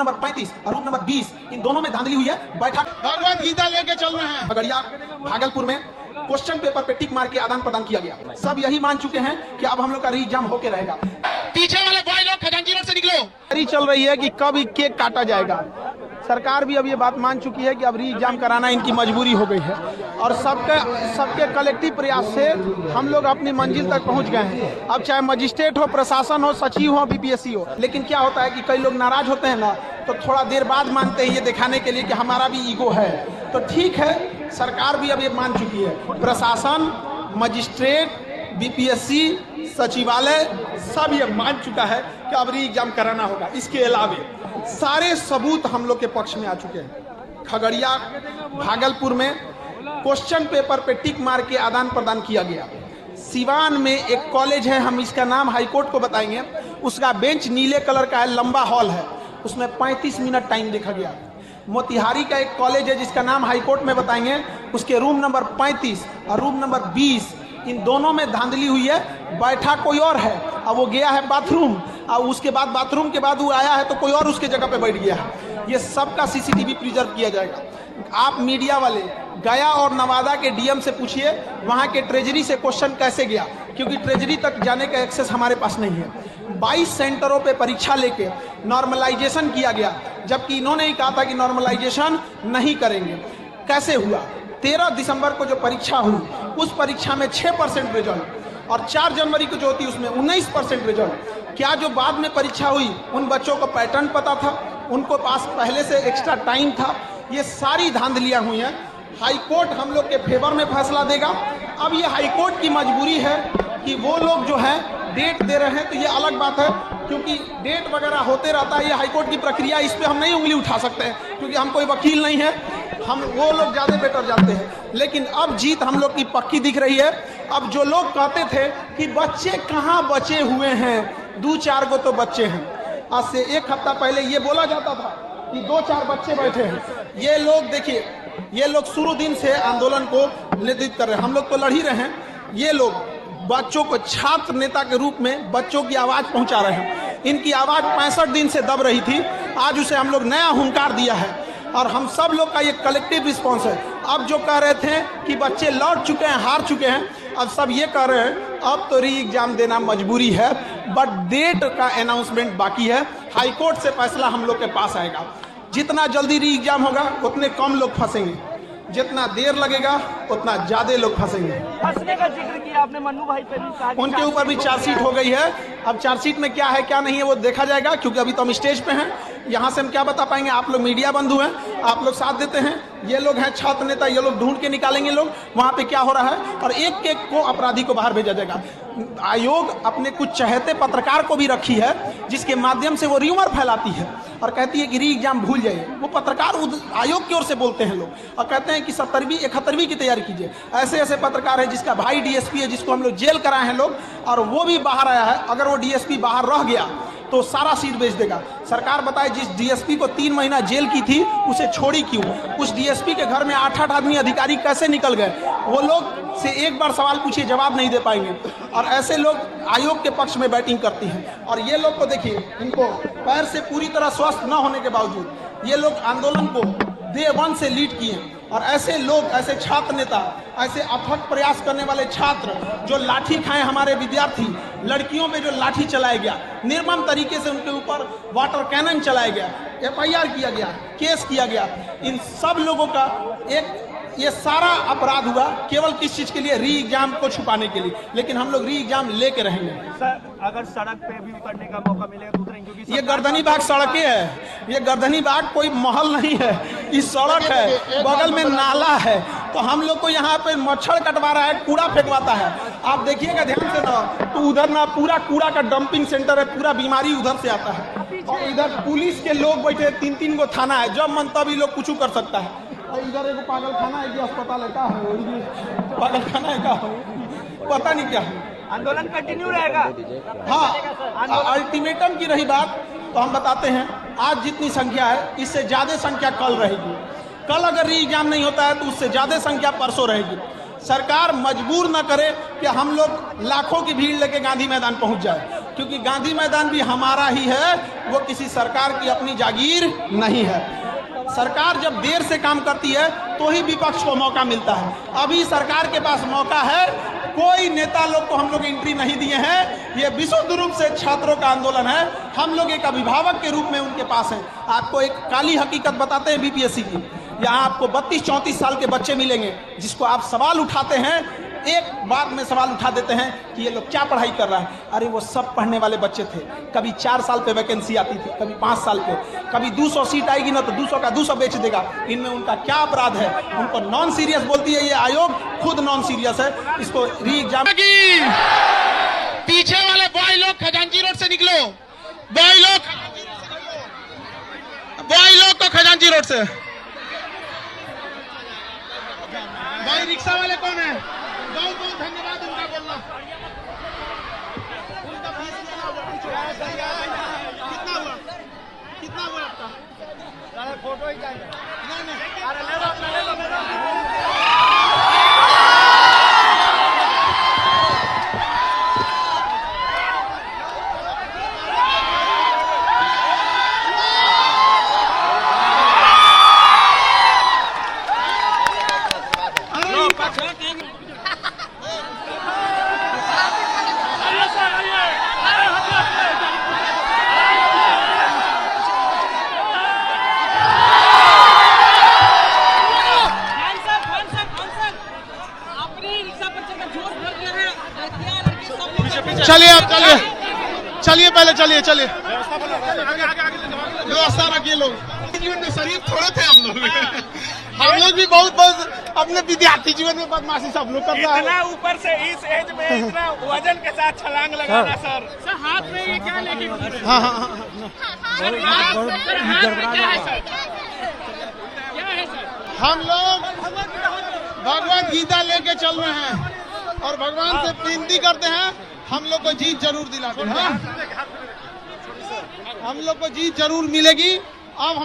Number 35 और room number 20 इन दोनों में धांधली हुई है। बैठक भगवत गीता लेके चल रहे हैं। खगड़िया भागलपुर में क्वेश्चन पेपर पे टिक मार के आदान प्रदान किया गया। सब यही मान चुके हैं कि अब हम लोग का री एग्जाम होके रहेगा। पीछे वाले भाई लोग खजांची रोड से निकलो। चल रही है कि कब केक काटा जाएगा। सरकार भी अब ये बात मान चुकी है कि अब री एग्जाम कराना इनकी मजबूरी हो गई है और सबके कलेक्टिव प्रयास से हम लोग अपनी मंजिल तक पहुंच गए हैं। अब चाहे मजिस्ट्रेट हो, प्रशासन हो, सचिव हो, बीपीएससी हो, लेकिन क्या होता है कि कई लोग नाराज होते हैं ना, तो थोड़ा देर बाद मानते हैं ये दिखाने के लिए कि हमारा भी ईगो है। तो ठीक है, सरकार भी अब ये मान चुकी है, प्रशासन, मजिस्ट्रेट, बीपीएससी, सचिवालय सब ये मान चुका है कि अब री एग्जाम कराना होगा। इसके अलावे सारे सबूत हम लोग के पक्ष में आ चुके हैं। खगड़िया भागलपुर में क्वेश्चन पेपर पे टिक मार के आदान प्रदान किया गया। सिवान में एक कॉलेज है, हम इसका नाम हाईकोर्ट को बताएंगे, उसका बेंच नीले कलर का है, लंबा हॉल है, उसमें 35 मिनट टाइम देखा गया। मोतिहारी का एक कॉलेज है जिसका नाम हाईकोर्ट में बताएंगे, उसके रूम नंबर 35 और रूम नंबर 20 इन दोनों में धांधली हुई है। बैठा कोई और है, अब वो गया है बाथरूम, और उसके बाद बाथरूम के बाद वो आया है तो कोई और उसके जगह पे बैठ गया है। ये सब का सीसीटीवी प्रिजर्व किया जाएगा। आप मीडिया वाले गया और नवादा के डीएम से पूछिए वहाँ के ट्रेजरी से क्वेश्चन कैसे गया, क्योंकि ट्रेजरी तक जाने का एक्सेस हमारे पास नहीं है। 22 सेंटरों पे परीक्षा लेके नॉर्मलाइजेशन किया गया, जबकि इन्होंने ही कहा था कि नॉर्मलाइजेशन नहीं करेंगे। कैसे हुआ? 13 दिसंबर को जो परीक्षा हुई उस परीक्षा में 6% रिजल्ट और 4 जनवरी को जो होती उसमें 19% रिजल्ट। क्या जो बाद में परीक्षा हुई उन बच्चों को पैटर्न पता था, उनको पास पहले से एक्स्ट्रा टाइम था? ये सारी धांधलियां हुई हैं। हाईकोर्ट हम लोग के फेवर में फैसला देगा। अब ये हाईकोर्ट की मजबूरी है कि वो लोग जो है डेट दे रहे हैं, तो ये अलग बात है, क्योंकि डेट वगैरह होते रहता है। ये हाईकोर्ट की प्रक्रिया, इस पर हम नहीं उंगली उठा सकते हैं क्योंकि हम कोई वकील नहीं है, हम वो लोग ज़्यादा बेटर जानते हैं। लेकिन अब जीत हम लोग की पक्की दिख रही है। अब जो लोग कहते थे कि बच्चे कहाँ बचे हुए हैं, 2-4 को तो बच्चे हैं, आज से 1 हफ्ता पहले ये बोला जाता था कि 2-4 बच्चे बैठे हैं। ये लोग देखिए, ये लोग शुरू दिन से आंदोलन को नेतृत्व कर रहे हैं, हम लोग तो लड़ ही रहे हैं। ये लोग बच्चों को छात्र नेता के रूप में बच्चों की आवाज़ पहुंचा रहे हैं। इनकी आवाज़ 65 दिन से दब रही थी, आज उसे हम लोग नया हुंकार दिया है और हम सब लोग का ये कलेक्टिव रिस्पॉन्स है। अब जो कह रहे थे कि बच्चे लौट चुके हैं, हार चुके हैं, अब सब ये कह रहे हैं अब तो री एग्जाम देना मजबूरी है, बट डेट का अनाउंसमेंट बाकी है। हाईकोर्ट से फैसला हम लोग के पास आएगा। जितना जल्दी री एग्जाम होगा उतने कम लोग फंसेंगे, जितना देर लगेगा उतना ज्यादा लोग फंसेंगे। फंसने का जिक्र किया आपने, मन्नू भाई पे भी कहा, उनके ऊपर भी चार्जशीट हो गई है। अब चार्जशीट में क्या है क्या नहीं है वो देखा जाएगा, क्योंकि अभी तो हम स्टेज पे हैं, यहाँ से हम क्या बता पाएंगे। आप लोग मीडिया बंधु हैं, आप लोग साथ देते हैं, ये लोग हैं छात्र नेता, ये लोग ढूंढ के निकालेंगे लोग वहाँ पे क्या हो रहा है, और एक एक को अपराधी को बाहर भेजा जाएगा। आयोग अपने कुछ चहेते पत्रकार को भी रखी है, जिसके माध्यम से वो र्यूमर फैलाती है और कहती है कि री एग्जाम भूल जाइए। वो पत्रकार आयोग की ओर से बोलते हैं लोग और कहते हैं कि 70वीं 71वीं की तैयारी कीजिए। ऐसे ऐसे पत्रकार है जिसका भाई डीएसपी है, जिसको हम लोग जेल कराए हैं लोग, और वो भी बाहर आया है। अगर वो डीएसपी बाहर रह गया तो सारा सीट बेच देगा। सरकार बताए जिस डीएसपी को 3 महीना जेल की थी उसे छोड़ी क्यों? उस डीएसपी के घर में 8-8 आदमी अधिकारी कैसे निकल गए? वो लोग से एक बार सवाल पूछिए, जवाब नहीं दे पाएंगे। और ऐसे लोग आयोग के पक्ष में बैटिंग करती हैं। और ये लोग को देखिए, इनको पैर से पूरी तरह स्वस्थ न होने के बावजूद ये लोग आंदोलन को डे 1 से लीड किए। और ऐसे लोग, ऐसे छात्र नेता, ऐसे अथक प्रयास करने वाले छात्र जो लाठी खाए, हमारे विद्यार्थी, लड़कियों पे जो लाठी चलाया गया, निर्मम तरीके से उनके ऊपर वाटर कैनन चलाया गया, एफआईआर किया गया, केस किया गया, इन सब लोगों का एक ये सारा अपराध हुआ केवल किस चीज के लिए? री एग्जाम को छुपाने के लिए। लेकिन हम लोग री एग्जाम लेके रहेंगे। सर, अगर सड़क पे भी उतरने का मौका मिलेगा तो उतरेंगे, क्योंकि ये गर्दनी बाग सड़कें है, ये गर्दनी बाग कोई महल नहीं है, ये सड़क है, बगल में नाला है। तो हम लोग को यहाँ पे मच्छर कटवा रहा है, कूड़ा फेंकवाता है। आप देखिएगा ध्यान से ना, तो उधर ना पूरा कूड़ा का डंपिंग सेंटर है, पूरा बीमारी उधर से आता है। और इधर पुलिस के लोग बैठे, 3-3 गो थाना है, जब मन तब ये लोग कुछ कर सकता है। और इधर एक पागल खाना है कि अस्पताल है, क्या है पागल खाना है, क्या है पता नहीं क्या है। आंदोलन कंटिन्यू रहेगा। हाँ, अल्टीमेटम की रही बात तो हम बताते हैं, आज जितनी संख्या है इससे ज़्यादा संख्या कल रहेगी। कल अगर री एग्जाम नहीं होता है तो उससे ज़्यादा संख्या परसों रहेगी। सरकार मजबूर न करे कि हम लोग लाखों की भीड़ लेके गांधी मैदान पहुंच जाए, क्योंकि गांधी मैदान भी हमारा ही है, वो किसी सरकार की अपनी जागीर नहीं है। सरकार जब देर से काम करती है तो ही विपक्ष को मौका मिलता है। अभी सरकार के पास मौका है, कोई नेता लोग को हम लोग एंट्री नहीं दिए हैं। ये विशुद्ध रूप से छात्रों का आंदोलन है, हम लोग एक अभिभावक के रूप में उनके पास हैं। आपको एक काली हकीकत बताते हैं बीपीएससी की। यहाँ आपको 32-34 साल के बच्चे मिलेंगे जिसको आप सवाल उठाते हैं, एक बात में सवाल उठा देते हैं कि ये लोग क्या पढ़ाई कर रहा है। अरे वो सब पढ़ने वाले बच्चे थे। कभी 4 साल पे वैकेंसी आती थी, कभी 5 साल पे, कभी 200 सीट आएगी ना तो 200 का 200 बेच देगा। इनमें उनका क्या अपराध है? उनको नॉन सीरियस बोलती है ये आयोग, खुद नॉन सीरियस है। इसको री एग्जाम पीछे वाले बॉय लोग खजांची रोड से निकलो, बॉय लोग को खजांची रोड से। भाई रिक्शा वाले कौन है? बहुत बहुत धन्यवाद उनका बोलना। उनका फीस कितना हुआ आपका? फोटो ही चाहिए। नहीं अरे ले लो। चलिए आप चलिए पहले चलिए व्यवस्था रखिए। लोग जीवन में शरीफ थोड़े थे हम लोग भी बहुत अपने विद्यार्थी जीवन में बदमाशी सब लोग करता है। इतना ऊपर से इस एज में इतना वजन के साथ छलांग लगाना सर हाथ में ये क्या लेके हम लोग भगवत गीता लेके चल रहे हैं और भगवान से विनती करते हैं हम लोग को जीत जरूर दिलाते हैं। हम लोग को जीत जरूर मिलेगी। अब